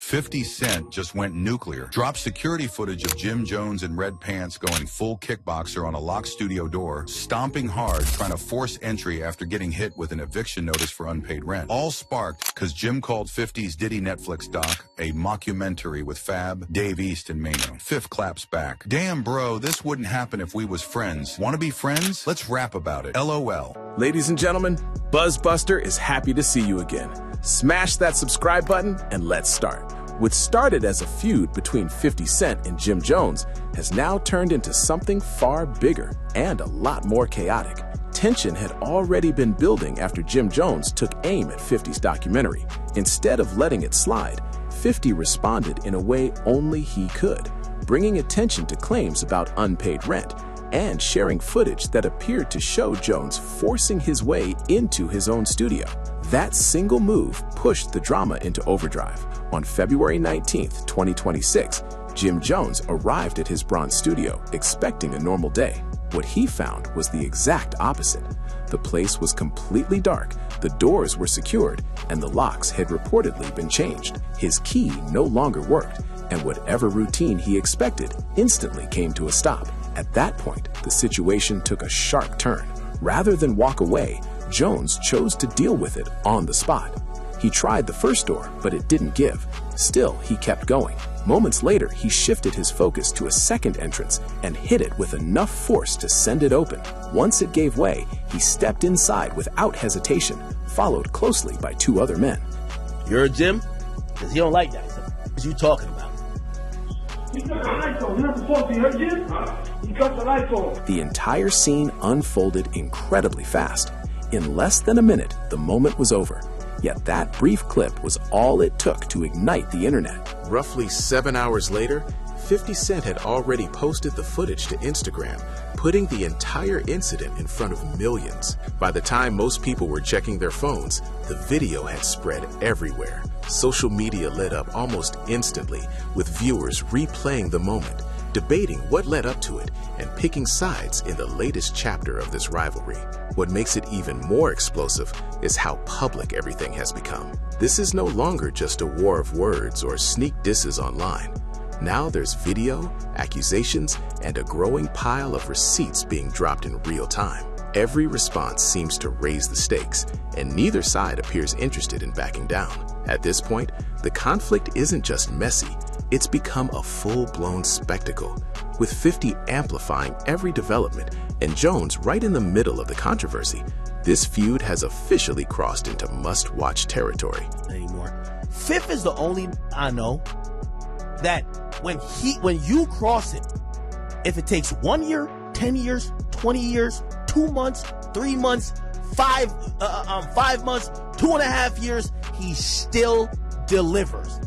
50 Cent just went nuclear. Dropped security footage of Jim Jones in red pants going full kickboxer on a locked studio door, stomping hard, trying to force entry after getting hit with an eviction notice for unpaid rent. All sparked because Jim called 50's Diddy Netflix doc a mockumentary with Fab, Dave East, and Mano. Fifth claps back. Damn, bro, this wouldn't happen if we was friends. Want to be friends? Let's rap about it. LOL. Ladies and gentlemen, BuzzBuster is happy to see you again. Smash that subscribe button and let's start. What started as a feud between 50 Cent and Jim Jones has now turned into something far bigger and a lot more chaotic. Tension had already been building after Jim Jones took aim at 50's documentary. Instead of letting it slide, 50 responded in a way only he could, bringing attention to claims about unpaid rent and sharing footage that appeared to show Jones forcing his way into his own studio. That single move pushed the drama into overdrive. On February 19, 2026, Jim Jones arrived at his Bronx studio expecting a normal day. What he found was the exact opposite. The place was completely dark, the doors were secured, and the locks had reportedly been changed. His key no longer worked, and whatever routine he expected instantly came to a stop. At that point, the situation took a sharp turn. Rather than walk away, Jones chose to deal with it on the spot. He tried the first door, but it didn't give. Still, he kept going. Moments later, he shifted his focus to a second entrance and hit it with enough force to send it open. Once it gave way, he stepped inside without hesitation, followed closely by two other men. You heard Jim? Because he don't like that. What are you talking about? He cut the lights on. You're not supposed to. You heard Jim? He cut the lights on. The entire scene unfolded incredibly fast. In less than a minute, the moment was over. Yet that brief clip was all it took to ignite the internet. Roughly 7 hours later, 50 Cent had already posted the footage to Instagram, putting the entire incident in front of millions. By the time most people were checking their phones, the video had spread everywhere. Social media lit up almost instantly, with viewers replaying the moment, debating what led up to it, and picking sides in the latest chapter of this rivalry. What makes it even more explosive is how public everything has become. This is no longer just a war of words or sneak disses online. Now there's video, accusations, and a growing pile of receipts being dropped in real time. Every response seems to raise the stakes, and neither side appears interested in backing down. At this point, the conflict isn't just messy, it's become a full-blown spectacle, with 50 amplifying every development and Jones right in the middle of the controversy. This feud has officially crossed into must-watch territory. Anymore. Fifth is the only I know that when you cross it, if it takes 1 year, 10 years, 20 years, 2 months, 3 months, 5 months, 2.5 years, he still delivers.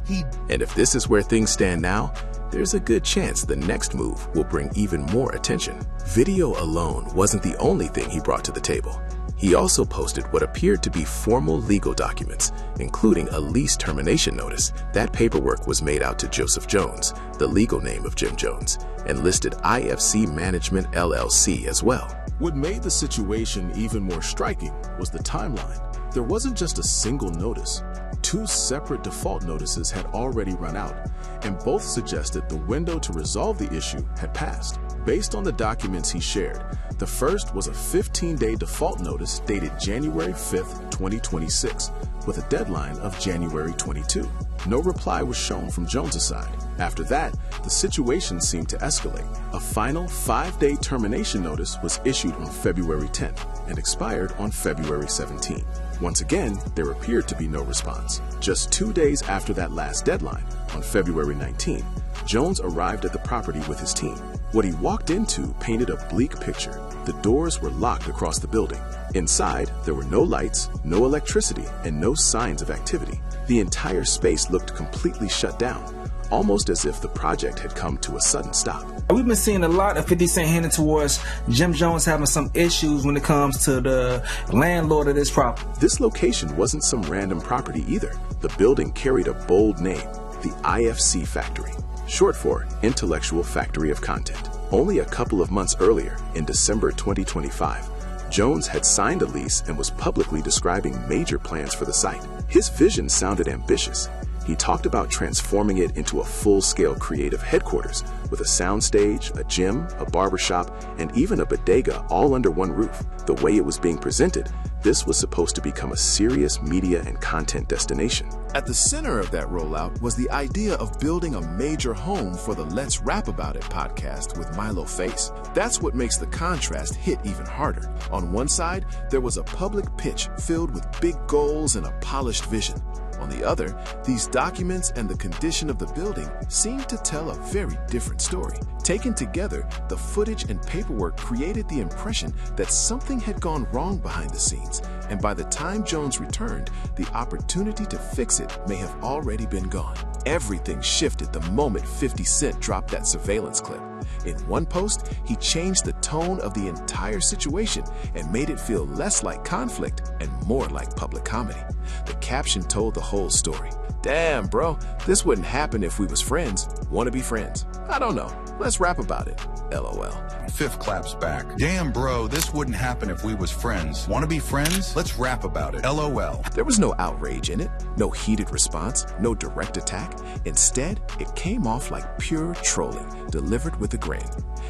And if this is where things stand now, there's a good chance the next move will bring even more attention. Video alone wasn't the only thing he brought to the table. He also posted what appeared to be formal legal documents, including a lease termination notice. That paperwork was made out to Joseph Jones, the legal name of Jim Jones, and listed IFC Management LLC as well. What made the situation even more striking was the timeline. There wasn't just a single notice. 2 separate default notices had already run out, and both suggested the window to resolve the issue had passed. Based on the documents he shared, the first was a 15-day default notice dated January 5th, 2026, with a deadline of January 22. No reply was shown from Jones' side. After that, the situation seemed to escalate. A final 5-day termination notice was issued on February 10th and expired on February 17th. Once again, there appeared to be no response. Just 2 days after that last deadline, on February 19th, Jones arrived at the property with his team. What he walked into painted a bleak picture. The doors were locked across the building. Inside, there were no lights, no electricity, and no signs of activity. The entire space looked completely shut down, almost as if the project had come to a sudden stop. We've been seeing a lot of 50 Cent heading towards Jim Jones having some issues when it comes to the landlord of this property. This location wasn't some random property either. The building carried a bold name, the IFC Factory, short for Intellectual Factory of Content. Only a couple of months earlier, in December 2025, Jones had signed a lease and was publicly describing major plans for the site. His vision sounded ambitious. He talked about transforming it into a full-scale creative headquarters with a soundstage, a gym, a barbershop, and even a bodega all under one roof. The way it was being presented, this was supposed to become a serious media and content destination. At the center of that rollout was the idea of building a major home for the Let's Rap About It podcast with Milo Face. That's what makes the contrast hit even harder. On one side, there was a public pitch filled with big goals and a polished vision. On the other, these documents and the condition of the building seemed to tell a very different story. Taken together, the footage and paperwork created the impression that something had gone wrong behind the scenes, and by the time Jones returned, the opportunity to fix it may have already been gone. Everything shifted the moment 50 Cent dropped that surveillance clip. In one post, he changed the tone of the entire situation and made it feel less like conflict and more like public comedy. The caption told the whole story. Damn, bro, this wouldn't happen if we was friends. Wanna be friends? I don't know. Let's rap about it. LOL. Fifth claps back. Damn, bro, this wouldn't happen if we was friends. Wanna be friends? Let's rap about it. LOL. There was no outrage in it, no heated response, no direct attack. Instead, it came off like pure trolling, delivered with a grin.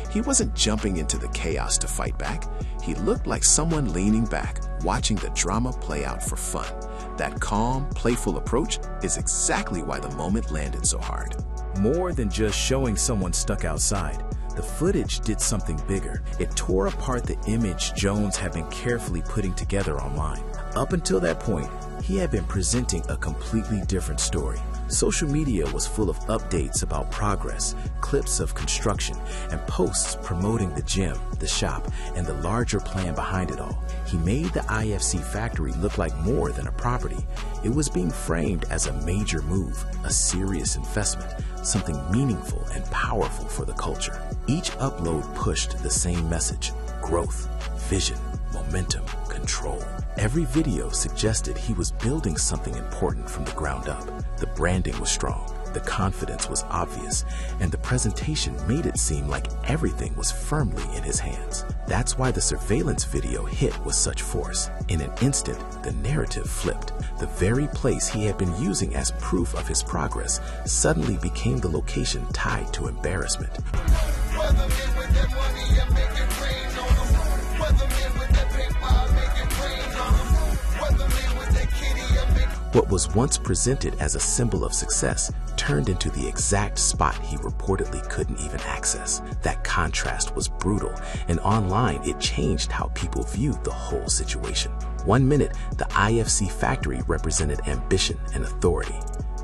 He wasn't jumping into the chaos to fight back. He looked like someone leaning back, watching the drama play out for fun. That calm, playful approach is exactly why the moment landed so hard. More than just showing someone stuck outside, the footage did something bigger. It tore apart the image Jones had been carefully putting together online. Up until that point, he had been presenting a completely different story. Social media was full of updates about progress, clips of construction, and posts promoting the gym, the shop, and the larger plan behind it all. He made the IFC factory look like more than a property. It was being framed as a major move, a serious investment, something meaningful and powerful for the culture. Each upload pushed the same message: growth, vision, momentum, control. Every video suggested he was building something important from the ground up. The branding was strong, the confidence was obvious, and the presentation made it seem like everything was firmly in his hands. That's why the surveillance video hit with such force. In an instant, the narrative flipped. The very place he had been using as proof of his progress suddenly became the location tied to embarrassment. What was once presented as a symbol of success turned into the exact spot he reportedly couldn't even access. That contrast was brutal, and online it changed how people viewed the whole situation. 1 minute, the IFC factory represented ambition and authority.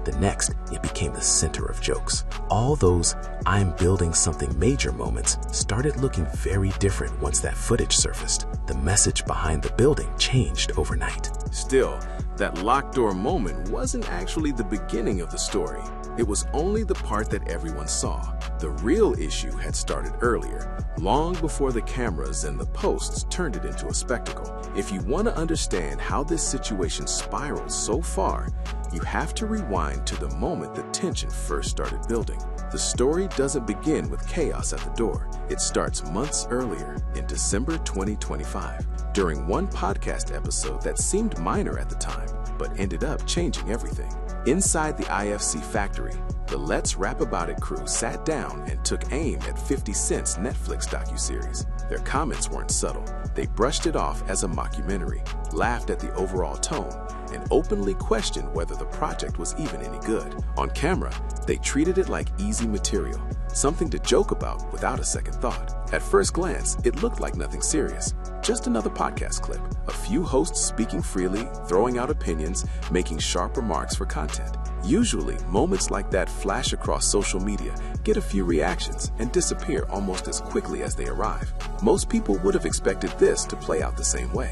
The next, it became the center of jokes. All those "I'm building something major" moments started looking very different once that footage surfaced. The message behind the building changed overnight. Still, that locked door moment wasn't actually the beginning of the story. It was only the part that everyone saw. The real issue had started earlier, long before the cameras and the posts turned it into a spectacle. If you want to understand how this situation spiraled so far, you have to rewind to the moment the tension first started building. The story doesn't begin with chaos at the door. It starts months earlier, in December 2025, during one podcast episode that seemed minor at the time, but ended up changing everything. Inside the IFC factory, the Let's Rap About It crew sat down and took aim at 50 Cent's Netflix docuseries. Their comments weren't subtle. They brushed it off as a mockumentary, laughed at the overall tone, and openly questioned whether the project was even any good. On camera, they treated it like easy material, something to joke about without a second thought. At first glance, it looked like nothing serious. Just another podcast clip. A few hosts speaking freely, throwing out opinions, making sharp remarks for content. Usually, moments like that flash across social media, get a few reactions, and disappear almost as quickly as they arrive. Most people would have expected this to play out the same way.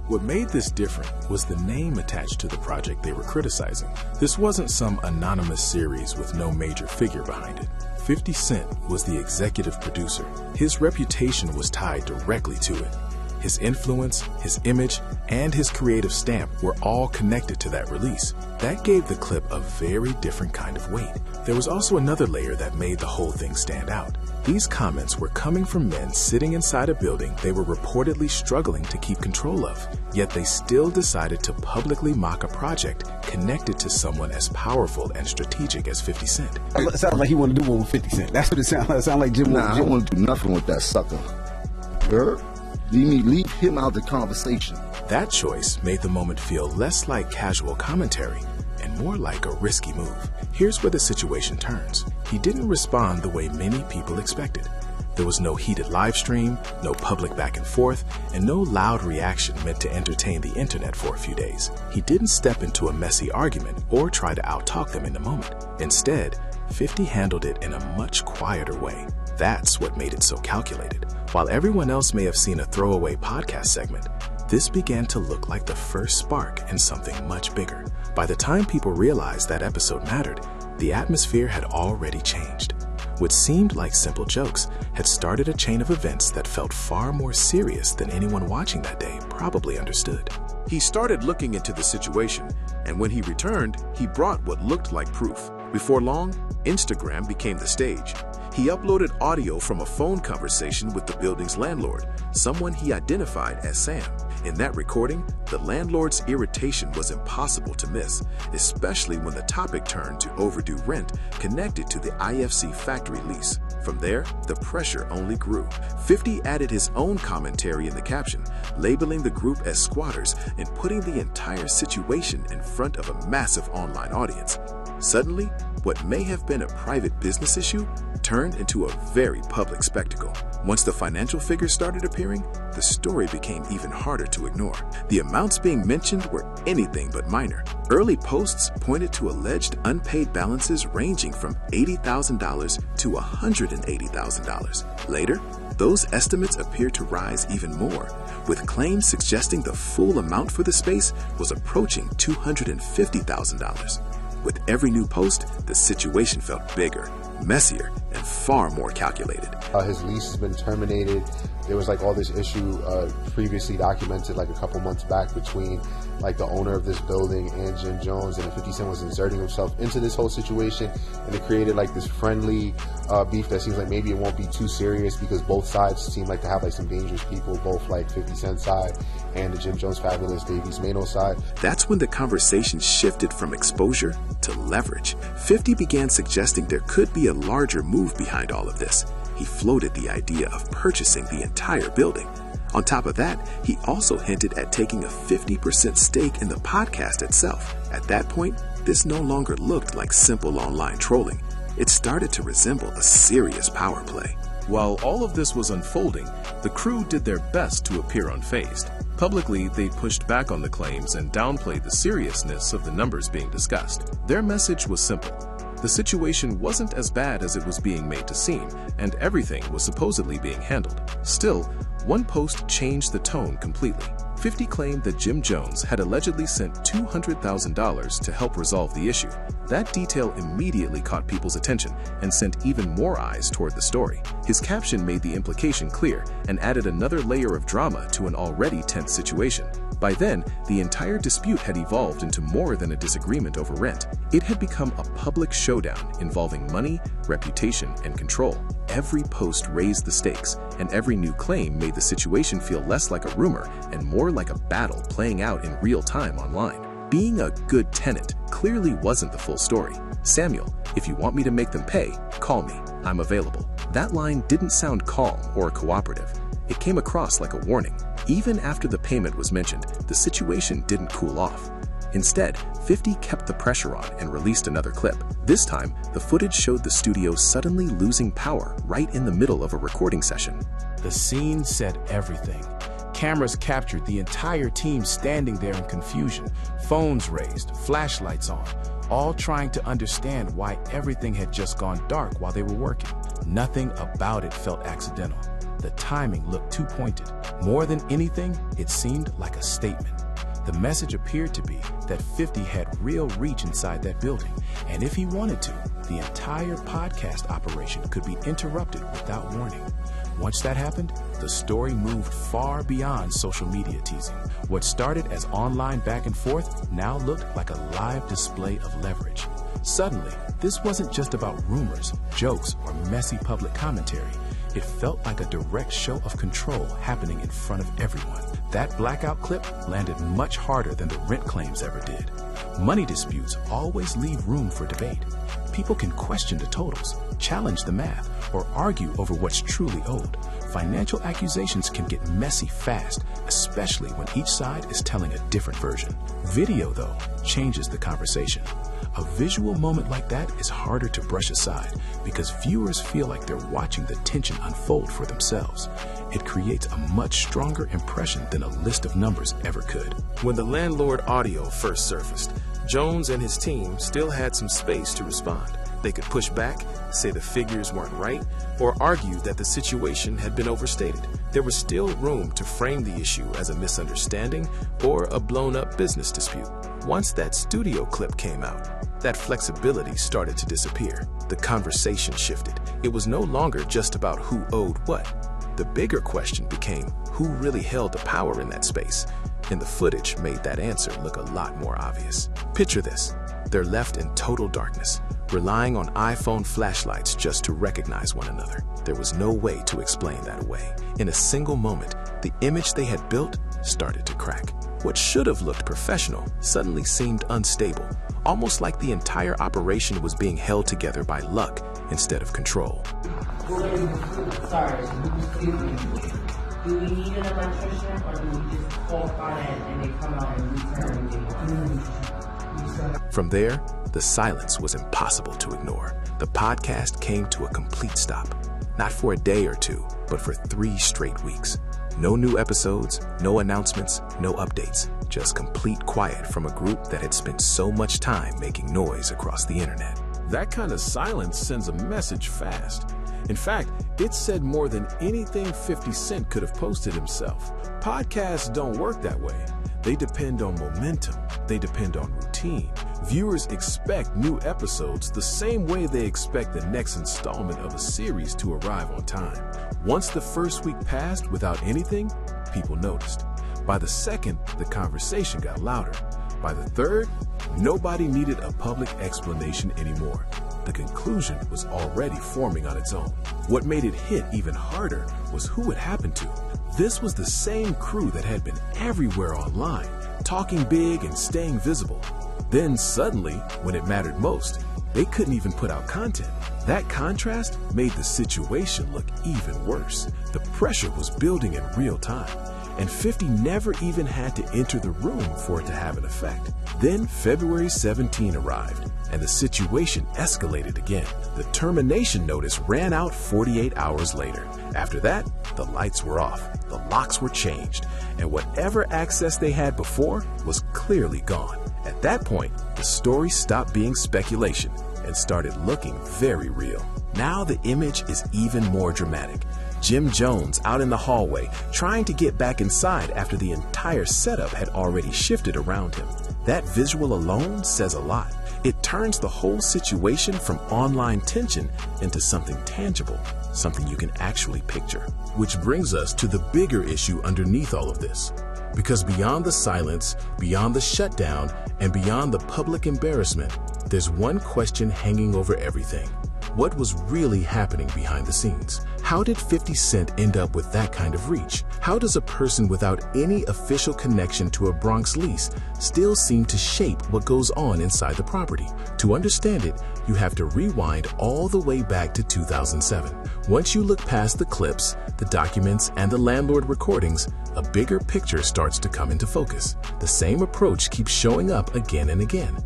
What made this different was the name attached to the project they were criticizing. This wasn't some anonymous series with no major figure behind it. 50 Cent was the executive producer. His reputation was tied directly to it. His influence, his image, and his creative stamp were all connected to that release. That gave the clip a very different kind of weight. There was also another layer that made the whole thing stand out. These comments were coming from men sitting inside a building they were reportedly struggling to keep control of, yet they still decided to publicly mock a project connected to someone as powerful and strategic as 50 Cent. It sounds like he wanted to do one with 50 Cent. That's what it sounds like. It sounds like Jim. Nah, I don't want to do nothing with that sucker. Leave him out of the conversation. That choice made the moment feel less like casual commentary and more like a risky move. Here's where the situation turns. He didn't respond the way many people expected. There was no heated live stream, no public back and forth, and no loud reaction meant to entertain the internet for a few days. He didn't step into a messy argument or try to outtalk them in the moment. Instead, 50 handled it in a much quieter way. That's what made it so calculated. While everyone else may have seen a throwaway podcast segment, this began to look like the first spark in something much bigger. By the time people realized that episode mattered, the atmosphere had already changed. What seemed like simple jokes had started a chain of events that felt far more serious than anyone watching that day probably understood. He started looking into the situation, and when he returned, he brought what looked like proof. Before long, Instagram became the stage. He uploaded audio from a phone conversation with the building's landlord, someone he identified as Sam. In that recording, the landlord's irritation was impossible to miss, especially when the topic turned to overdue rent connected to the IFC factory lease. From there, the pressure only grew. 50 added his own commentary in the caption, labeling the group as squatters and putting the entire situation in front of a massive online audience. Suddenly, what may have been a private business issue turned into a very public spectacle. Once the financial figures started appearing, the story became even harder to ignore. The amounts being mentioned were anything but minor. Early posts pointed to alleged unpaid balances ranging from $80,000 to $180,000. Later, those estimates appeared to rise even more, with claims suggesting the full amount for the space was approaching $250,000. With every new post, the situation felt bigger, messier, and far more calculated. His lease has been terminated. There was like all this issue previously documented like a couple months back between like the owner of this building and Jim Jones, and 50 Cent was inserting himself into this whole situation, and it created like this friendly beef that seems like maybe it won't be too serious because both sides seem like to have like some dangerous people, both like 50 Cent's side and the Jim Jones Fabulous Davies Mano side. That's when the conversation shifted from exposure to leverage. 50 began suggesting there could be a larger move behind all of this. He floated the idea of purchasing the entire building. On top of that, he also hinted at taking a 50% stake in the podcast itself. At that point, this no longer looked like simple online trolling. It started to resemble a serious power play. While all of this was unfolding, the crew did their best to appear unfazed. Publicly, they pushed back on the claims and downplayed the seriousness of the numbers being discussed. Their message was simple. The situation wasn't as bad as it was being made to seem, and everything was supposedly being handled. Still, one post changed the tone completely. 50 claimed that Jim Jones had allegedly sent $200,000 to help resolve the issue. That detail immediately caught people's attention and sent even more eyes toward the story. His caption made the implication clear and added another layer of drama to an already tense situation. By then, the entire dispute had evolved into more than a disagreement over rent. It had become a public showdown involving money, reputation, and control. Every post raised the stakes, and every new claim made the situation feel less like a rumor and more like a battle playing out in real time online. Being a good tenant clearly wasn't the full story. Samuel, if you want me to make them pay, call me. I'm available. That line didn't sound calm or cooperative. It came across like a warning. Even after the payment was mentioned, the situation didn't cool off. Instead, 50 kept the pressure on and released another clip. This time, the footage showed the studio suddenly losing power right in the middle of a recording session. The scene said everything. Cameras captured the entire team standing there in confusion, phones raised, flashlights on, all trying to understand why everything had just gone dark while they were working. Nothing about it felt accidental. The timing looked too pointed. More than anything, it seemed like a statement. The message appeared to be that 50 had real reach inside that building, and if he wanted to, the entire podcast operation could be interrupted without warning. Once that happened, the story moved far beyond social media teasing. What started as online back and forth now looked like a live display of leverage. Suddenly, this wasn't just about rumors, jokes, or messy public commentary. It felt like a direct show of control happening in front of everyone. That blackout clip landed much harder than the rent claims ever did. Money disputes always leave room for debate. People can question the totals, challenge the math, or argue over what's truly owed. Financial accusations can get messy fast, especially when each side is telling a different version. Video, though, changes the conversation. A visual moment like that is harder to brush aside because viewers feel like they're watching the tension unfold for themselves. It creates a much stronger impression than a list of numbers ever could. When the landlord audio first surfaced, Jones and his team still had some space to respond. They could push back, say the figures weren't right, or argue that the situation had been overstated. There was still room to frame the issue as a misunderstanding or a blown-up business dispute. Once that studio clip came out, that flexibility started to disappear. The conversation shifted. It was no longer just about who owed what. The bigger question became who really held the power in that space, and the footage made that answer look a lot more obvious. Picture this. They're left in total darkness, relying on iPhone flashlights just to recognize one another. There was no way to explain that away. In a single moment, the image they had built started to crack. What should have looked professional suddenly seemed unstable, almost like the entire operation was being held together by luck instead of control. Sorry, do we need an electrician or do we just call finance and they come out and return? From there, the silence was impossible to ignore. The podcast came to a complete stop. Not for a day or two, but for 3 straight weeks. No new episodes, no announcements, no updates. Just complete quiet from a group that had spent so much time making noise across the internet. That kind of silence sends a message fast. In fact, it said more than anything 50 Cent could have posted himself. Podcasts don't work that way. They depend on momentum. They depend on routine. Viewers expect new episodes the same way they expect the next installment of a series to arrive on time. Once the first week passed without anything, people noticed. By the second, the conversation got louder. By the third, nobody needed a public explanation anymore. The conclusion was already forming on its own. What made it hit even harder was who it happened to. This was the same crew that had been everywhere online, talking big and staying visible. Then suddenly, when it mattered most, they couldn't even put out content. That contrast made the situation look even worse. The pressure was building in real time, and 50 never even had to enter the room for it to have an effect. Then February 17 arrived, and the situation escalated again. The termination notice ran out 48 hours later. After that, the lights were off, the locks were changed, and whatever access they had before was clearly gone. At that point, the story stopped being speculation and started looking very real. Now the image is even more dramatic. Jim Jones out in the hallway trying to get back inside after the entire setup had already shifted around him. That visual alone says a lot. It turns the whole situation from online tension into something tangible, something you can actually picture. Which brings us to the bigger issue underneath all of this. Because beyond the silence, beyond the shutdown, and beyond the public embarrassment, there's one question hanging over everything. What was really happening behind the scenes? How did 50 Cent end up with that kind of reach? How does a person without any official connection to a Bronx lease still seem to shape what goes on inside the property? To understand it, you have to rewind all the way back to 2007. Once you look past the clips, the documents, and the landlord recordings, a bigger picture starts to come into focus. The same approach keeps showing up again and again.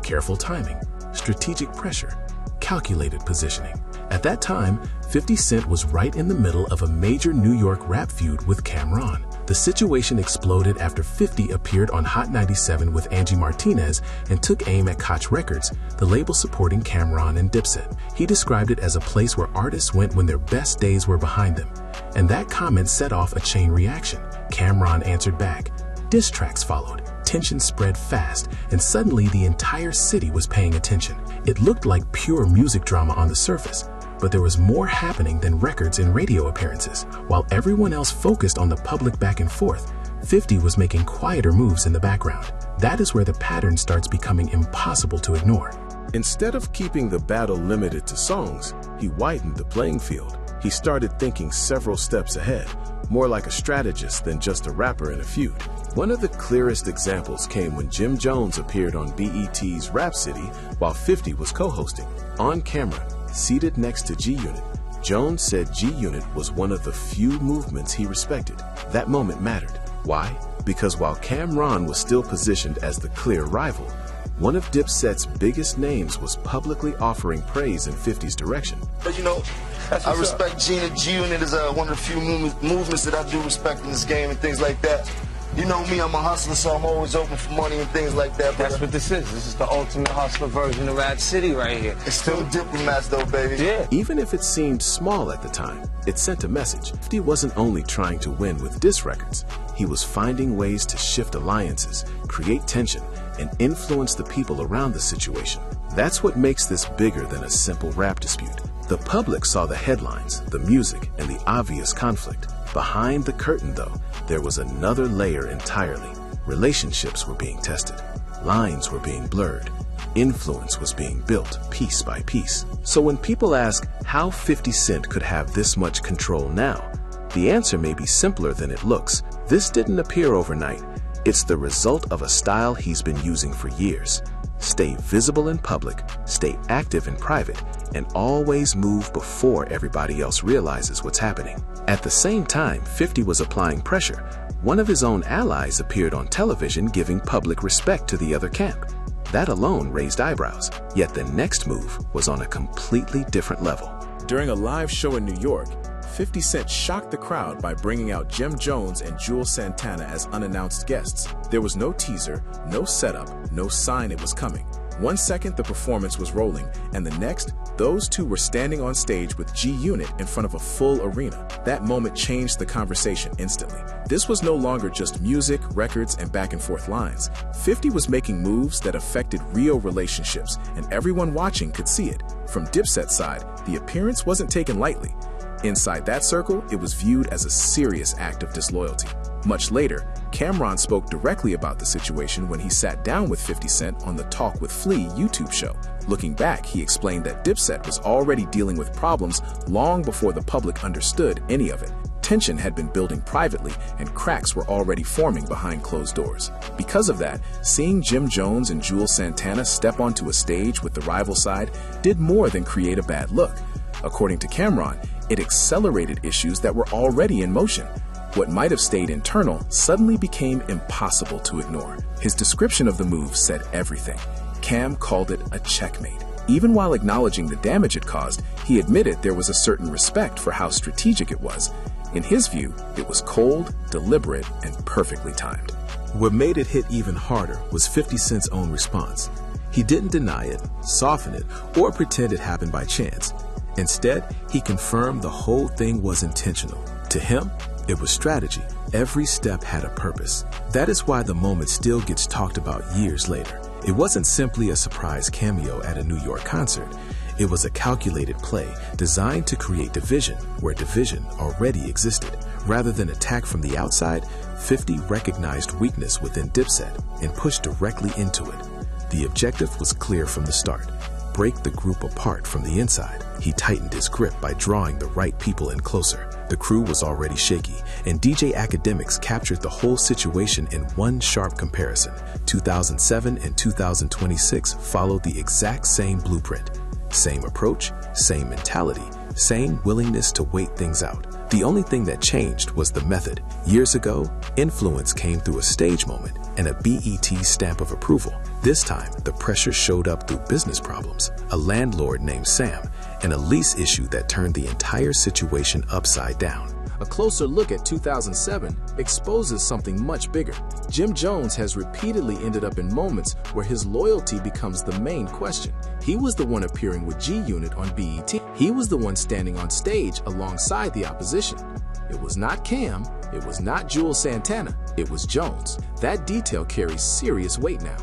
Careful timing, strategic pressure, calculated positioning. At that time, 50 Cent was right in the middle of a major New York rap feud with Cam'ron. The situation exploded after 50 appeared on Hot 97 with Angie Martinez and took aim at Koch Records, the label supporting Cam'ron and Dipset. He described it as a place where artists went when their best days were behind them. And that comment set off a chain reaction. Cam'ron answered back. Diss tracks followed. Tension spread fast, and suddenly the entire city was paying attention. It looked like pure music drama on the surface, But there was more happening than records and radio appearances. While everyone else focused on the public back and forth, 50 was making quieter moves in the background. That is where the pattern starts becoming impossible to ignore. Instead of keeping the battle limited to songs, he widened the playing field. He started thinking several steps ahead, more like a strategist than just a rapper in a feud. One of the clearest examples came when Jim Jones appeared on BET's Rap City while 50 was co-hosting. On camera, seated next to GUnit, Jones said GUnit was one of the few movements he respected. That moment mattered. Why? Because while Cam'ron was still positioned as the clear rival, one of Dipset's biggest names was publicly offering praise in 50's direction. You know, I respect GUnit is one of the few movements that I do respect in this game and things like that. You know me, I'm a hustler, so I'm always open for money and things like that. That's what this is. This is the ultimate hustler version of Rap City right here. It's still diplomats though, baby. Yeah. Even if it seemed small at the time, it sent a message. 50 wasn't only trying to win with diss records, he was finding ways to shift alliances, create tension, and influence the people around the situation. That's what makes this bigger than a simple rap dispute. The public saw the headlines, the music, and the obvious conflict. Behind the curtain, though, there was another layer entirely. Relationships were being tested. Lines were being blurred. Influence was being built piece by piece. So when people ask how 50 Cent could have this much control now, the answer may be simpler than it looks. This didn't appear overnight. It's the result of a style he's been using for years. Stay visible in public, stay active in private, and always move before everybody else realizes what's happening. At the same time 50 was applying pressure, one of his own allies appeared on television giving public respect to the other camp. That alone raised eyebrows, yet the next move was on a completely different level. During a live show in New York, 50 Cent shocked the crowd by bringing out Jim Jones and Jules Santana as unannounced guests. There was no teaser, no setup, no sign it was coming. 1 second the performance was rolling, and the next, those two were standing on stage with GUnit in front of a full arena. That moment changed the conversation instantly. This was no longer just music, records, and back and forth lines. 50 was making moves that affected real relationships, and everyone watching could see it. From Dipset's side, the appearance wasn't taken lightly. Inside that circle, it was viewed as a serious act of disloyalty. Much later, Cam'ron spoke directly about the situation when he sat down with 50 Cent on the Talk with Flea YouTube show. Looking back, he explained that Dipset was already dealing with problems long before the public understood any of it. Tension had been building privately, and cracks were already forming behind closed doors. Because of that, seeing Jim Jones and Jules Santana step onto a stage with the rival side did more than create a bad look. According to Cam'ron, it accelerated issues that were already in motion. What might have stayed internal suddenly became impossible to ignore. His description of the move said everything. Cam called it a checkmate. Even while acknowledging the damage it caused, he admitted there was a certain respect for how strategic it was. In his view, it was cold, deliberate, and perfectly timed. What made it hit even harder was 50 Cent's own response. He didn't deny it, soften it, or pretend it happened by chance. Instead, he confirmed the whole thing was intentional. To him, it was strategy. Every step had a purpose. That is why the moment still gets talked about years later. It wasn't simply a surprise cameo at a New York concert. It was a calculated play designed to create division where division already existed. Rather than attack from the outside, 50 recognized weakness within Dipset and pushed directly into it. The objective was clear from the start: break the group apart from the inside. He tightened his grip by drawing the right people in closer. The crew was already shaky, and DJ Academics captured the whole situation in one sharp comparison. 2007 and 2026 followed the exact same blueprint. Same approach, same mentality, same willingness to wait things out. The only thing that changed was the method. Years ago, influence came through a stage moment and a BET stamp of approval. This time, the pressure showed up through business problems, a landlord named Sam, and a lease issue that turned the entire situation upside down. A closer look at 2007 exposes something much bigger. Jim Jones has repeatedly ended up in moments where his loyalty becomes the main question. He was the one appearing with GUnit on BET. He was the one standing on stage alongside the opposition. It was not Cam, it was not Jules Santana, it was Jones. That detail carries serious weight now.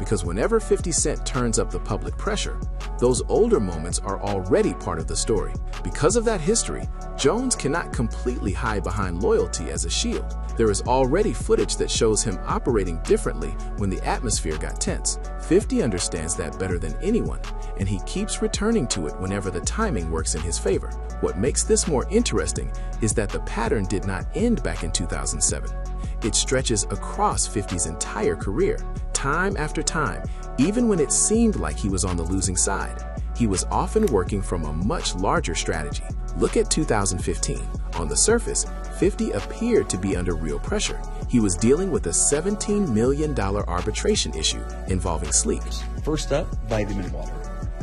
because whenever 50 Cent turns up the public pressure, those older moments are already part of the story. Because of that history, Jones cannot completely hide behind loyalty as a shield. There is already footage that shows him operating differently when the atmosphere got tense. 50 understands that better than anyone, and he keeps returning to it whenever the timing works in his favor. What makes this more interesting is that the pattern did not end back in 2007. It stretches across 50's entire career. Time after time, even when it seemed like he was on the losing side, he was often working from a much larger strategy. Look at 2015. On the surface, 50 appeared to be under real pressure. He was dealing with a $17 million arbitration issue involving sleep. First up, vitamin water.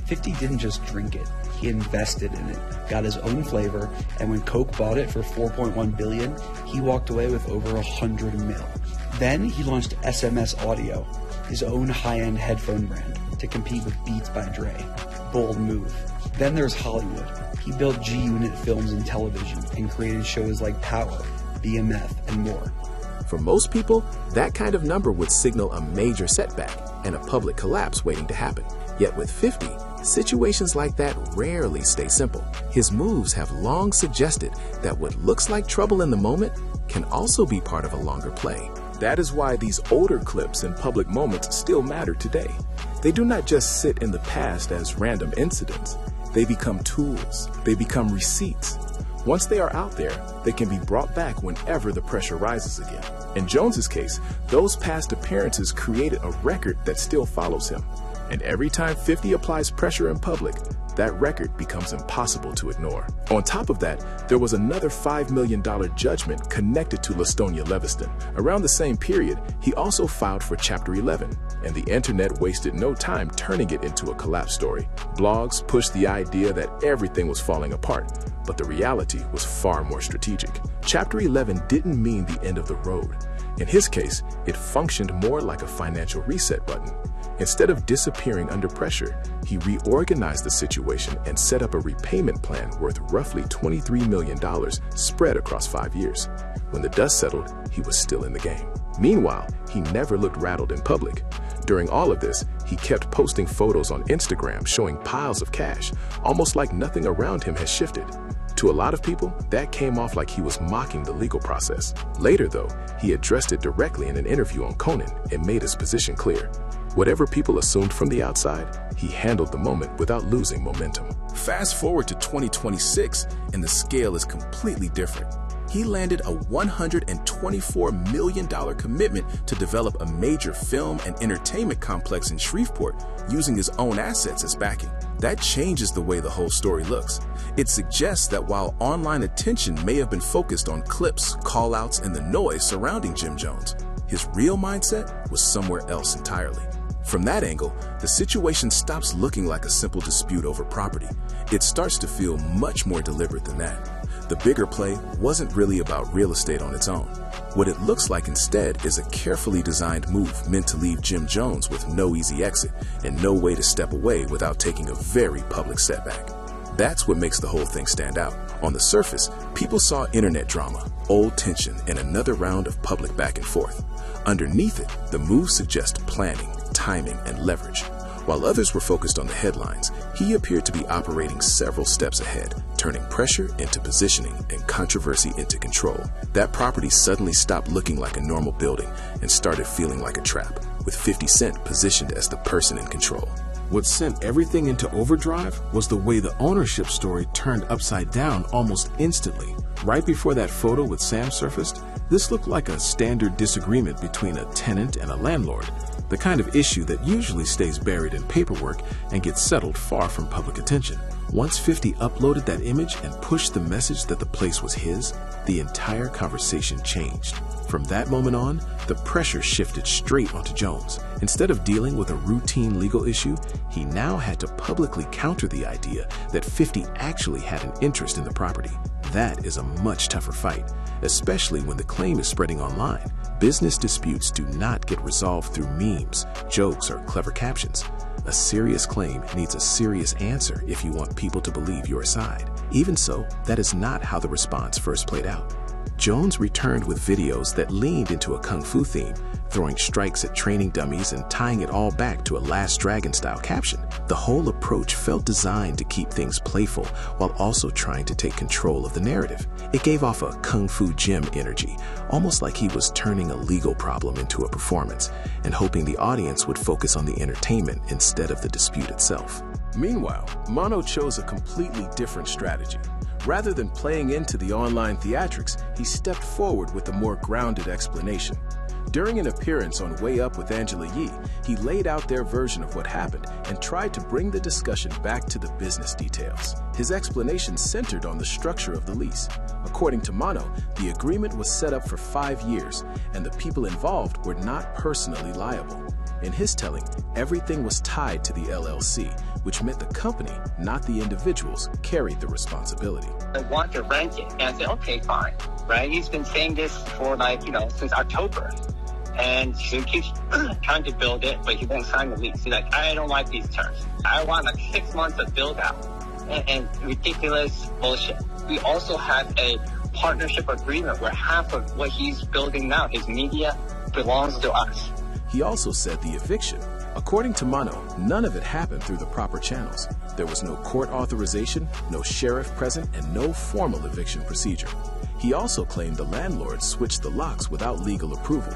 50 didn't just drink it, he invested in it, got his own flavor, and when Coke bought it for $4.1 billion, he walked away with over $100 million. Then he launched SMS Audio, his own high-end headphone brand, to compete with Beats by Dre. Bold move. Then there's Hollywood. He built GUnit Films and Television and created shows like Power, BMF, and more. For most people, that kind of number would signal a major setback and a public collapse waiting to happen. Yet with 50, situations like that rarely stay simple. His moves have long suggested that what looks like trouble in the moment can also be part of a longer play. That is why these older clips and public moments still matter today. They do not just sit in the past as random incidents. They become tools. They become receipts. Once they are out there, they can be brought back whenever the pressure rises again. In Jones's case, those past appearances created a record that still follows him. And every time 50 applies pressure in public, that record becomes impossible to ignore. On top of that, there was another $5 million judgment connected to Lastonia Leviston. Around the same period, he also filed for Chapter 11, and the internet wasted no time turning it into a collapse story. Blogs pushed the idea that everything was falling apart, but the reality was far more strategic. Chapter 11 didn't mean the end of the road. In his case, it functioned more like a financial reset button. Instead of disappearing under pressure, he reorganized the situation and set up a repayment plan worth roughly $23 million spread across 5 years. When the dust settled, he was still in the game. Meanwhile, he never looked rattled in public. During all of this, he kept posting photos on Instagram showing piles of cash, almost like nothing around him has shifted. To a lot of people, that came off like he was mocking the legal process. Later, though, he addressed it directly in an interview on Conan and made his position clear. Whatever people assumed from the outside, he handled the moment without losing momentum. Fast forward to 2026, and the scale is completely different. He landed a $124 million commitment to develop a major film and entertainment complex in Shreveport using his own assets as backing. That changes the way the whole story looks. It suggests that while online attention may have been focused on clips, call-outs, and the noise surrounding Jim Jones, his real mindset was somewhere else entirely. From that angle, the situation stops looking like a simple dispute over property. It starts to feel much more deliberate than that. The bigger play wasn't really about real estate on its own. What it looks like instead is a carefully designed move meant to leave Jim Jones with no easy exit and no way to step away without taking a very public setback. That's what makes the whole thing stand out. On the surface, people saw internet drama, old tension, and another round of public back and forth. Underneath it, the move suggests planning, timing, and leverage. While others were focused on the headlines, he appeared to be operating several steps ahead, turning pressure into positioning and controversy into control. That property suddenly stopped looking like a normal building and started feeling like a trap, with 50 Cent positioned as the person in control. What sent everything into overdrive was the way the ownership story turned upside down almost instantly. Right before that photo with Sam surfaced, this looked like a standard disagreement between a tenant and a landlord, the kind of issue that usually stays buried in paperwork and gets settled far from public attention. Once 50 uploaded that image and pushed the message that the place was his, the entire conversation changed. From that moment on, the pressure shifted straight onto Jones. Instead of dealing with a routine legal issue, he now had to publicly counter the idea that 50 actually had an interest in the property. That is a much tougher fight, especially when the claim is spreading online. Business disputes do not get resolved through memes, jokes, or clever captions. A serious claim needs a serious answer if you want people to believe your side. Even so, that is not how the response first played out. Jones returned with videos that leaned into a kung fu theme, throwing strikes at training dummies and tying it all back to a Last Dragon-style caption. The whole approach felt designed to keep things playful while also trying to take control of the narrative. It gave off a Kung Fu Gym energy, almost like he was turning a legal problem into a performance and hoping the audience would focus on the entertainment instead of the dispute itself. Meanwhile, Mono chose a completely different strategy. Rather than playing into the online theatrics, he stepped forward with a more grounded explanation. During an appearance on Way Up with Angela Yee, he laid out their version of what happened and tried to bring the discussion back to the business details. His explanation centered on the structure of the lease. According to Mono, the agreement was set up for 5 years, and the people involved were not personally liable. In his telling, everything was tied to the LLC, which meant the company, not the individuals, carried the responsibility. I want to rent it. And I said, okay, fine, right? He's been saying this for since October. And he keeps trying to build it, but he won't sign the lease. He's like, I don't like these terms. I want 6 months of build out and ridiculous bullshit. We also have a partnership agreement where half of what he's building now, his media, belongs to us. He also said the eviction. According to Mono, none of it happened through the proper channels. There was no court authorization, no sheriff present, and no formal eviction procedure. He also claimed the landlord switched the locks without legal approval.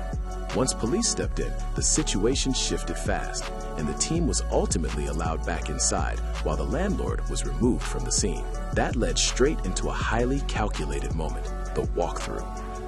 Once police stepped in, the situation shifted fast, and the team was ultimately allowed back inside, while the landlord was removed from the scene. That led straight into a highly calculated moment, the walkthrough.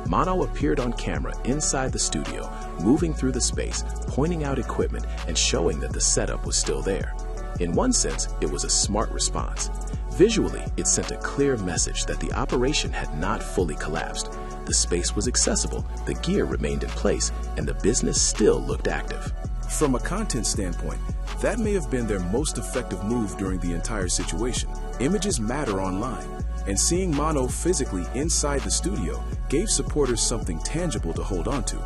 Mono appeared on camera inside the studio, moving through the space, pointing out equipment and showing that the setup was still there. In one sense, it was a smart response. Visually, it sent a clear message that the operation had not fully collapsed. The space was accessible, the gear remained in place, and the business still looked active. From a content standpoint, that may have been their most effective move during the entire situation. Images matter online, and seeing Mono physically inside the studio gave supporters something tangible to hold on to.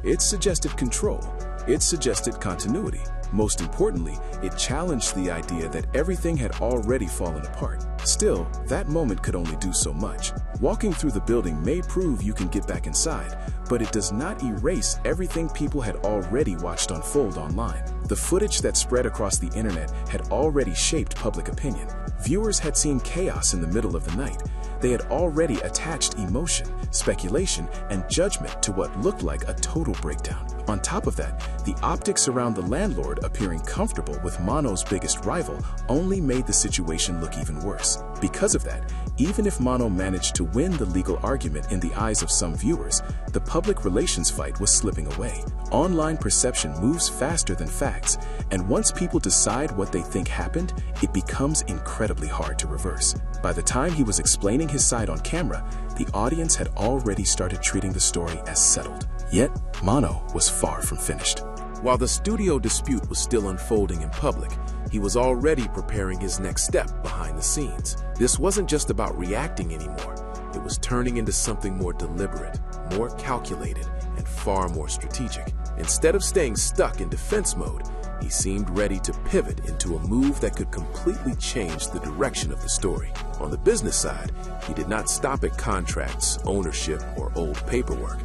It suggested control. It suggested continuity. Most importantly, it challenged the idea that everything had already fallen apart. Still, that moment could only do so much. Walking through the building may prove you can get back inside, but it does not erase everything people had already watched unfold online. The footage that spread across the internet had already shaped public opinion. Viewers had seen chaos in the middle of the night. They had already attached emotion, speculation, and judgment to what looked like a total breakdown. On top of that, the optics around the landlord appearing comfortable with Mono's biggest rival only made the situation look even worse. Because of that, even if Mono managed to win the legal argument in the eyes of some viewers, the public relations fight was slipping away. Online perception moves faster than facts, and once people decide what they think happened, it becomes incredibly hard to reverse. By the time he was explaining his side on camera, the audience had already started treating the story as settled. Yet, Mono was far from finished. While the studio dispute was still unfolding in public, he was already preparing his next step behind the scenes. This wasn't just about reacting anymore. It was turning into something more deliberate, more calculated, and far more strategic. Instead of staying stuck in defense mode, he seemed ready to pivot into a move that could completely change the direction of the story. On the business side, he did not stop at contracts, ownership, or old paperwork.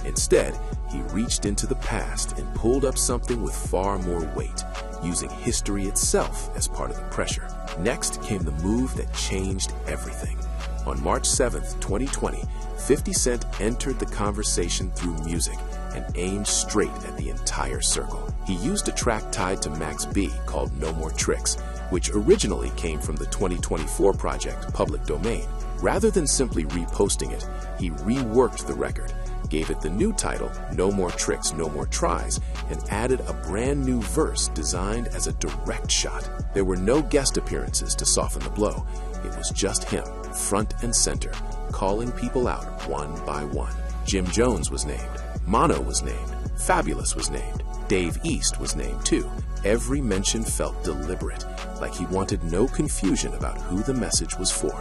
Instead, he reached into the past and pulled up something with far more weight, using history itself as part of the pressure. Next came the move that changed everything. On March 7th, 2020, 50 Cent entered the conversation through music and aimed straight at the entire circle. He used a track tied to Max B called No More Tricks, which originally came from the 2024 project Public Domain. Rather than simply reposting it, he reworked the record, gave it the new title, No More Tricks, No More Tries, and added a brand new verse designed as a direct shot. There were no guest appearances to soften the blow. It was just him, front and center, calling people out one by one. Jim Jones was named, Mono was named, Fabulous was named, Dave East was named too. Every mention felt deliberate, like he wanted no confusion about who the message was for.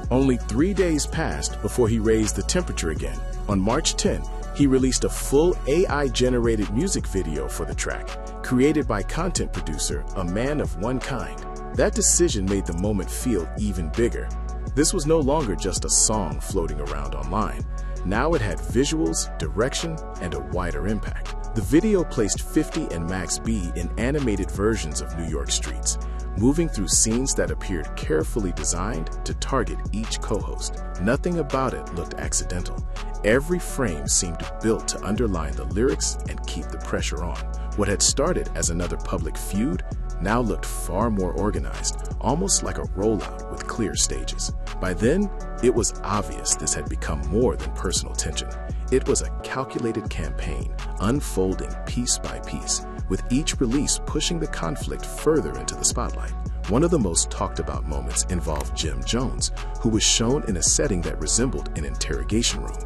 Only 3 days passed before he raised the temperature again. On March 10, he released a full AI-generated music video for the track, created by content producer, a man of one kind. That decision made the moment feel even bigger. This was no longer just a song floating around online. Now it had visuals, direction, and a wider impact. The video placed 50 and Max B in animated versions of New York streets, moving through scenes that appeared carefully designed to target each co-host. Nothing about it looked accidental. Every frame seemed built to underline the lyrics and keep the pressure on. What had started as another public feud now looked far more organized, almost like a rollout with clear stages. By then, it was obvious this had become more than personal tension. It was a calculated campaign, unfolding piece by piece, with each release pushing the conflict further into the spotlight. One of the most talked about moments involved Jim Jones, who was shown in a setting that resembled an interrogation room.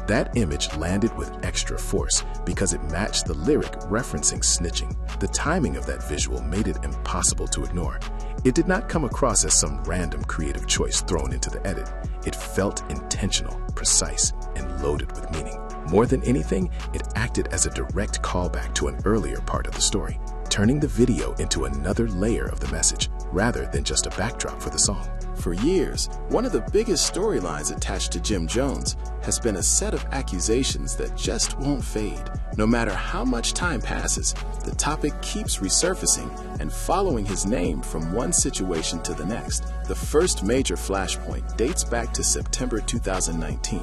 That image landed with extra force because it matched the lyric referencing snitching. The timing of that visual made it impossible to ignore. It did not come across as some random creative choice thrown into the edit. It felt intentional, precise, and loaded with meaning. More than anything, it acted as a direct callback to an earlier part of the story, turning the video into another layer of the message, rather than just a backdrop for the song. For years, one of the biggest storylines attached to Jim Jones has been a set of accusations that just won't fade. No matter how much time passes, the topic keeps resurfacing and following his name from one situation to the next. The first major flashpoint dates back to September 2019,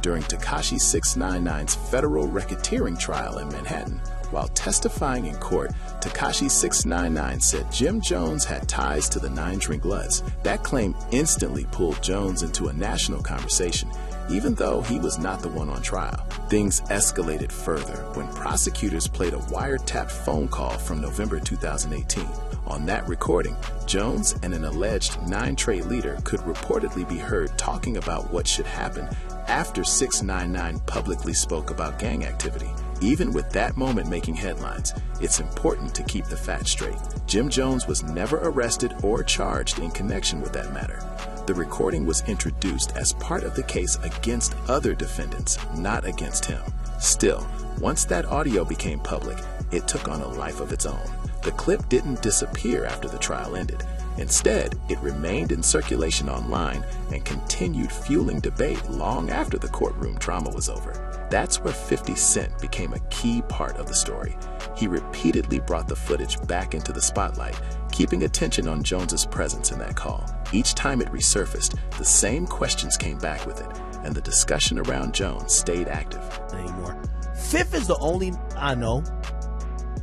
during Tekashi 6ix9ine's federal racketeering trial in Manhattan. While testifying in court, Tekashi 6ix9ine said Jim Jones had ties to the Nine Drink Bloods. That claim instantly pulled Jones into a national conversation, even though he was not the one on trial. Things escalated further when prosecutors played a wiretapped phone call from November 2018. On that recording, Jones and an alleged Nine Trade leader could reportedly be heard talking about what should happen after 6ix9ine publicly spoke about gang activity. Even with that moment making headlines, it's important to keep the facts straight. Jim Jones was never arrested or charged in connection with that matter. The recording was introduced as part of the case against other defendants, not against him. Still, once that audio became public, it took on a life of its own. The clip didn't disappear after the trial ended. Instead, it remained in circulation online and continued fueling debate long after the courtroom drama was over. That's where 50 Cent became a key part of the story. He repeatedly brought the footage back into the spotlight, keeping attention on Jones's presence in that call. Each time it resurfaced, the same questions came back with it, and the discussion around Jones stayed active. Anymore. Fifth is the only I know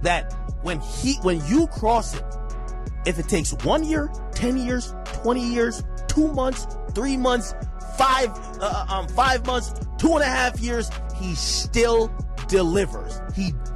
that when you cross it, if it takes 1 year, 10 years, 20 years, 2 months, 3 months, 5 months, 2.5 years, he still delivers.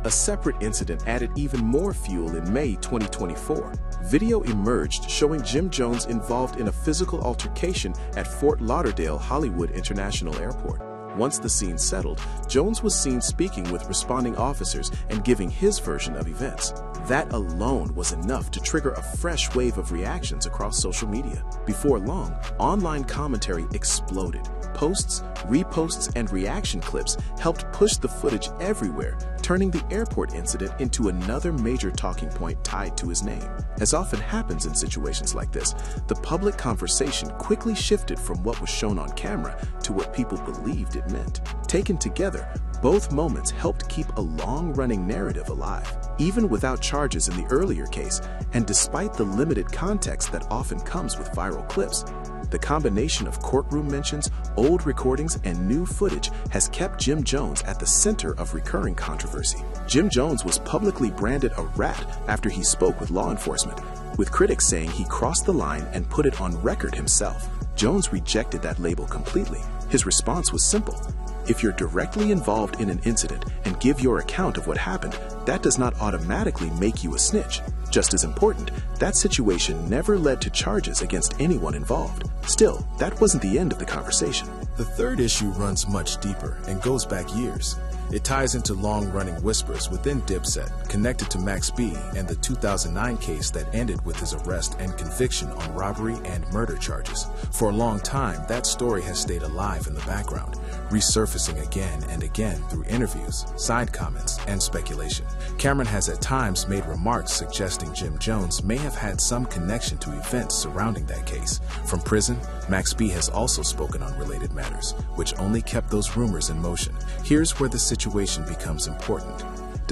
A separate incident added even more fuel in May 2024. Video emerged showing Jim Jones involved in a physical altercation at Fort Lauderdale Hollywood International Airport. Once the scene settled, Jones was seen speaking with responding officers and giving his version of events. That alone was enough to trigger a fresh wave of reactions across social media. Before long, online commentary exploded. Posts, reposts, and reaction clips helped push the footage everywhere, turning the airport incident into another major talking point tied to his name. As often happens in situations like this, the public conversation quickly shifted from what was shown on camera to what people believed it meant. Taken together, both moments helped keep a long-running narrative alive, even without charges in the earlier case, and despite the limited context that often comes with viral clips. The combination of courtroom mentions, old recordings, and new footage has kept Jim Jones at the center of recurring controversy. Jim Jones was publicly branded a rat after he spoke with law enforcement, with critics saying he crossed the line and put it on record himself. Jones rejected that label completely. His response was simple. If you're directly involved in an incident and give your account of what happened, that does not automatically make you a snitch. Just as important, that situation never led to charges against anyone involved. Still, that wasn't the end of the conversation. The third issue runs much deeper and goes back years. It ties into long-running whispers within Dipset, connected to Max B and the 2009 case that ended with his arrest and conviction on robbery and murder charges. For a long time, that story has stayed alive in the background, resurfacing again and again through interviews, side comments, and speculation. Cameron has at times made remarks suggesting Jim Jones may have had some connection to events surrounding that case. From prison, Max B has also spoken on related matters, which only kept those rumors in motion. Here's where the situation becomes important.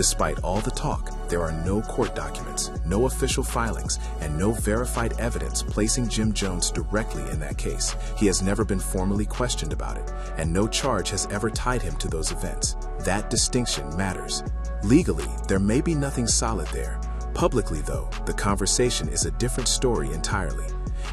Despite all the talk, there are no court documents, no official filings, and no verified evidence placing Jim Jones directly in that case. He has never been formally questioned about it, and no charge has ever tied him to those events. That distinction matters. Legally, there may be nothing solid there. Publicly, though, the conversation is a different story entirely.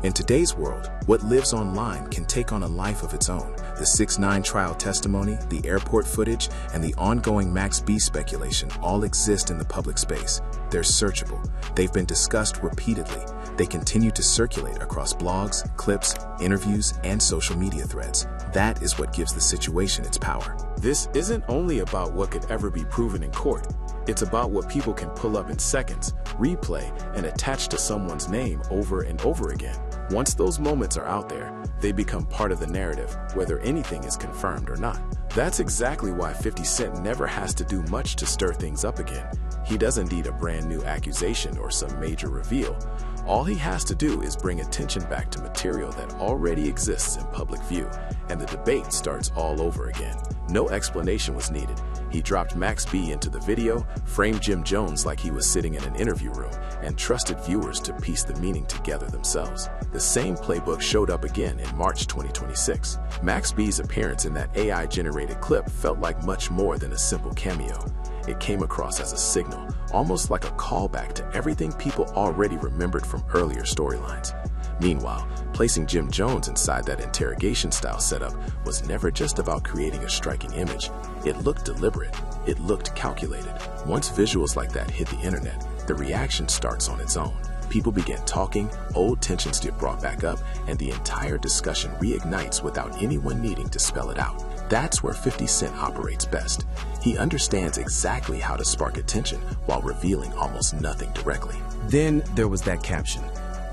In today's world, what lives online can take on a life of its own. The 6ix9ine trial testimony, the airport footage, and the ongoing Max B speculation all exist in the public space. They're searchable. They've been discussed repeatedly. They continue to circulate across blogs, clips, interviews, and social media threads. That is what gives the situation its power. This isn't only about what could ever be proven in court. It's about what people can pull up in seconds, replay, and attach to someone's name over and over again. Once those moments are out there, they become part of the narrative, whether anything is confirmed or not. That's exactly why 50 Cent never has to do much to stir things up again. He doesn't need a brand new accusation or some major reveal. All he has to do is bring attention back to material that already exists in public view, and the debate starts all over again. No explanation was needed. He dropped Max B into the video, framed Jim Jones like he was sitting in an interview room, and trusted viewers to piece the meaning together themselves. The same playbook showed up again in March 2026. Max B's appearance in that AI-generated clip felt like much more than a simple cameo. It came across as a signal, almost like a callback to everything people already remembered from earlier storylines. Meanwhile, placing Jim Jones inside that interrogation-style setup was never just about creating a striking image. It looked deliberate. It looked calculated. Once visuals like that hit the internet, the reaction starts on its own. People begin talking, old tensions get brought back up, and the entire discussion reignites without anyone needing to spell it out. That's where 50 Cent operates best. He understands exactly how to spark attention while revealing almost nothing directly. Then there was that caption,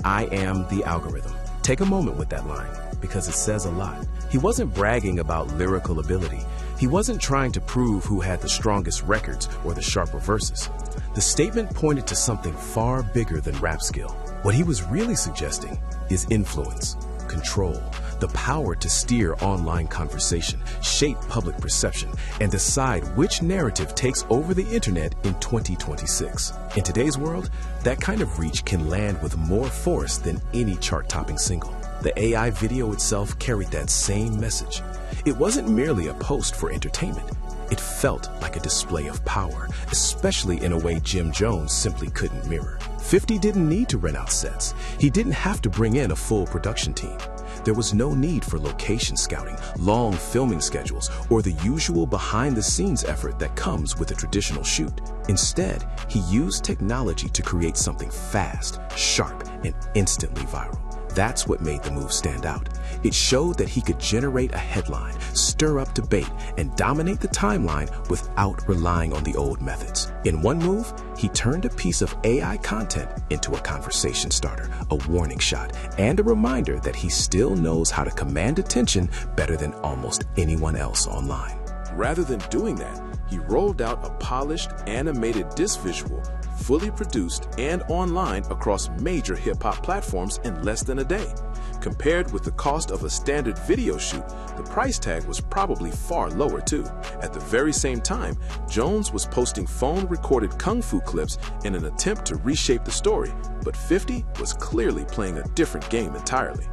"I am the algorithm." Take a moment with that line, because it says a lot. He wasn't bragging about lyrical ability. He wasn't trying to prove who had the strongest records or the sharper verses. The statement pointed to something far bigger than rap skill. What he was really suggesting is influence, control, the power to steer online conversation, shape public perception, and decide which narrative takes over the internet in 2026. In today's world, that kind of reach can land with more force than any chart-topping single. The AI video itself carried that same message. It wasn't merely a post for entertainment. It felt like a display of power, especially in a way Jim Jones simply couldn't mirror. 50 didn't need to rent out sets. He didn't have to bring in a full production team. There was no need for location scouting, long filming schedules, or the usual behind-the-scenes effort that comes with a traditional shoot. Instead, he used technology to create something fast, sharp, and instantly viral. That's what made the move stand out. It showed that he could generate a headline, stir up debate, and dominate the timeline without relying on the old methods. In one move, he turned a piece of AI content into a conversation starter, a warning shot, and a reminder that he still knows how to command attention better than almost anyone else online. Rather than doing that, he rolled out a polished, animated disc visual, fully produced and online across major hip-hop platforms in less than a day. Compared with the cost of a standard video shoot, the price tag was probably far lower too. At the very same time, Jones was posting phone-recorded kung fu clips in an attempt to reshape the story, but 50 was clearly playing a different game entirely.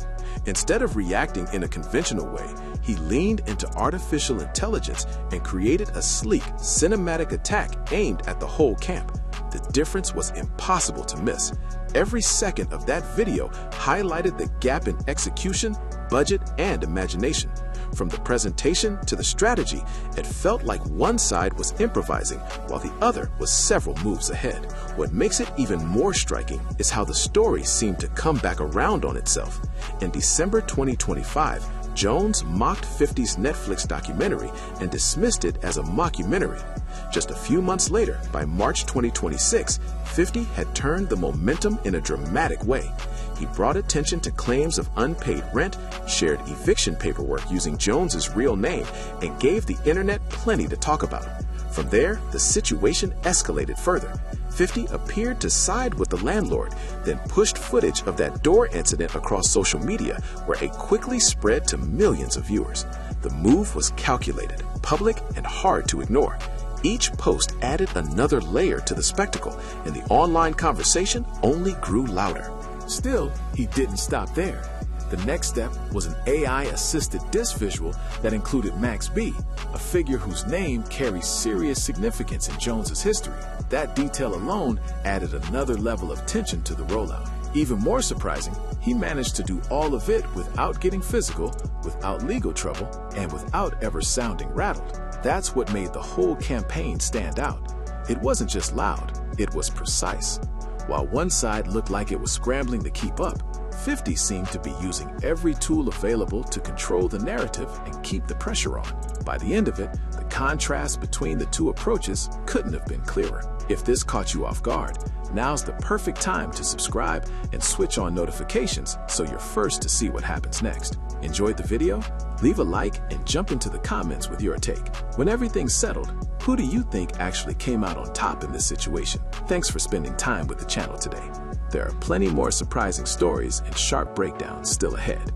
Instead of reacting in a conventional way, he leaned into artificial intelligence and created a sleek, cinematic attack aimed at the whole camp. The difference was impossible to miss. Every second of that video highlighted the gap in execution, budget, and imagination. From the presentation to the strategy, it felt like one side was improvising while the other was several moves ahead. What makes it even more striking is how the story seemed to come back around on itself. In December 2025, Jones mocked 50's Netflix documentary and dismissed it as a mockumentary. Just a few months later, by March 2026, 50 had turned the momentum in a dramatic way. He brought attention to claims of unpaid rent, shared eviction paperwork using Jones's real name, and gave the internet plenty to talk about. From there, the situation escalated further. 50 appeared to side with the landlord, then pushed footage of that door incident across social media, where it quickly spread to millions of viewers. The move was calculated, public, and hard to ignore. Each post added another layer to the spectacle, and the online conversation only grew louder. Still, he didn't stop there. The next step was an AI-assisted diss visual that included Max B, a figure whose name carries serious significance in Jones's history. That detail alone added another level of tension to the rollout. Even more surprising, he managed to do all of it without getting physical, without legal trouble, and without ever sounding rattled. That's what made the whole campaign stand out. It wasn't just loud, it was precise. While one side looked like it was scrambling to keep up, 50 seemed to be using every tool available to control the narrative and keep the pressure on. By the end of it, the contrast between the two approaches couldn't have been clearer. If this caught you off guard, now's the perfect time to subscribe and switch on notifications so you're first to see what happens next. Enjoyed the video? Leave a like and jump into the comments with your take. When everything's settled, who do you think actually came out on top in this situation? Thanks for spending time with the channel today. There are plenty more surprising stories and sharp breakdowns still ahead.